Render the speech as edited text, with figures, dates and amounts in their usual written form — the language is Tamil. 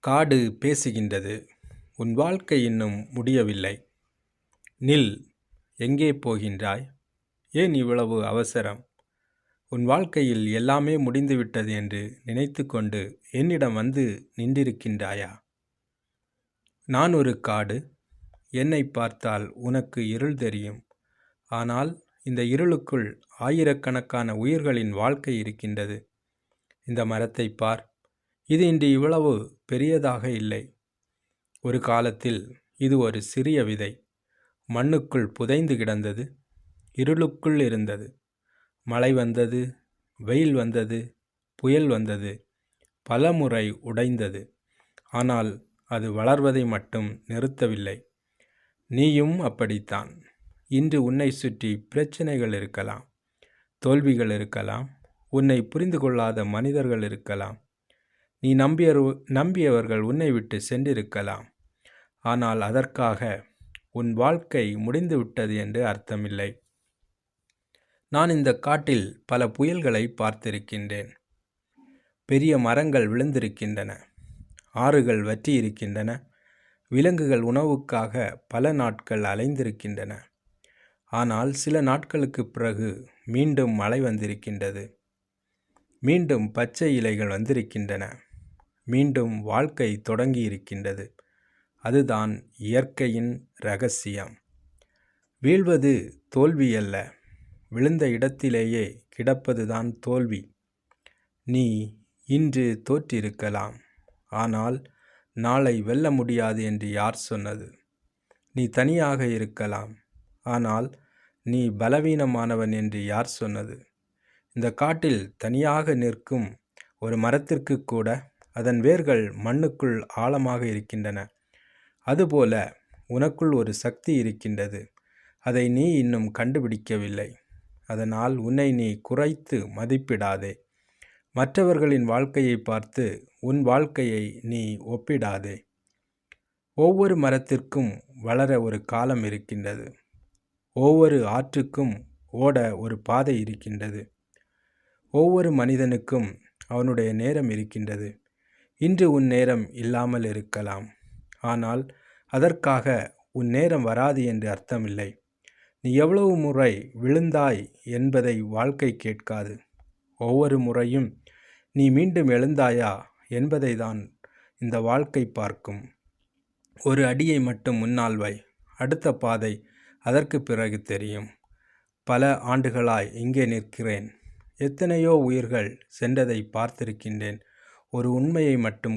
காடு பேசுகின்றது. உன் வாழ்க்கை இன்னும் முடியவில்லை. நில். எங்கே போகின்றாய்? ஏன் இவ்வளவு அவசரம்? உன் வாழ்க்கையில் எல்லாமே முடிந்துவிட்டது என்று நினைத்து கொண்டு என்னிடம் வந்து நின்றிருக்கின்றாயா? நான் ஒரு காடு. என்னை பார்த்தால் உனக்கு இருள் தெரியும். ஆனால் இந்த இருளுக்குள் ஆயிரக்கணக்கான உயிர்களின் வாழ்க்கை இருக்கின்றது. இந்த மரத்தை பார். இது இன்று இவ்வளவு பெரியதாக இல்லை. ஒரு காலத்தில் இது ஒரு சிறிய விதை. மண்ணுக்குள் புதைந்து கிடந்தது. இருளுக்குள் இருந்தது. மழை வந்தது, வெயில் வந்தது, புயல் வந்தது, பலமுறை உடைந்தது. ஆனால் அது வளர்வதை மட்டும் நிறுத்தவில்லை. நீயும் அப்படித்தான். இன்று உன்னை சுற்றி பிரச்சனைகள் இருக்கலாம், தோல்விகள் இருக்கலாம், உன்னை புரிந்து கொள்ளாத மனிதர்கள் இருக்கலாம். நீ நம்பியவர்கள் உன்னை விட்டு சென்றிருக்கலாம். ஆனால் அதற்காக உன் வாழ்க்கை முடிந்துவிட்டது என்று அர்த்தமில்லை. நான் இந்த காட்டில் பல புயல்களை பார்த்திருக்கின்றேன். பெரிய மரங்கள் விழுந்திருக்கின்றன. ஆறுகள் வற்றி இருக்கின்றன. விலங்குகள் உணவுக்காக பல நாட்கள் அலைந்திருக்கின்றன. ஆனால் சில நாட்களுக்கு பிறகு மீண்டும் மழை வந்திருக்கின்றது. மீண்டும் பச்சை இலைகள் வந்திருக்கின்றன. மீண்டும் வாழ்க்கை தொடங்கி இருக்கின்றது. அதுதான் இயற்கையின் இரகசியம். வீழ்வது தோல்வி அல்ல, விழுந்த இடத்திலேயே கிடப்பதுதான் தோல்வி. நீ இன்று தோற்றிருக்கலாம், ஆனால் நாளை வெல்ல முடியாது என்று யார் சொன்னது? நீ தனியாக இருக்கலாம், ஆனால் நீ பலவீனமானவன் என்று யார் சொன்னது? இந்த காட்டில் தனியாக நிற்கும் ஒரு மரத்திற்கு கூட அதன் வேர்கள் மண்ணுக்குள் ஆழமாக இருக்கின்றன. அதுபோல உனக்குள் ஒரு சக்தி இருக்கின்றது. அதை நீ இன்னும் கண்டுபிடிக்கவில்லை. அதனால் உன்னை நீ குறைத்து மதிப்பிடாதே. மற்றவர்களின் வாழ்க்கையை பார்த்து உன் வாழ்க்கையை நீ ஒப்பிடாதே. ஒவ்வொரு மரத்திற்கும் வளர ஒரு காலம் இருக்கின்றது. ஒவ்வொரு ஆற்றுக்கும் ஓட ஒரு பாதை இருக்கின்றது. ஒவ்வொரு மனிதனுக்கும் அவனுடைய நேரம் இருக்கின்றது. இன்று உன் நேரம் இல்லாமல் இருக்கலாம், ஆனால் அதற்காக உன் நேரம் வராது என்று அர்த்தமில்லை. நீ எவ்வளவு முறை விழுந்தாய் என்பதை வாழ்க்கை கேட்காது. ஒவ்வொரு முறையும் நீ மீண்டும் எழுந்தாயா என்பதை தான் இந்த வாழ்க்கை பார்க்கும். ஒரு அடியை மட்டும் முன்னால் வை. அடுத்த பாதை அதற்கு பிறகு தெரியும். பல ஆண்டுகளாய் இங்கே நிற்கிறேன். எத்தனையோ உயிர்கள் சென்றதை பார்த்திருக்கின்றேன். ஒரு உண்மையை மட்டும்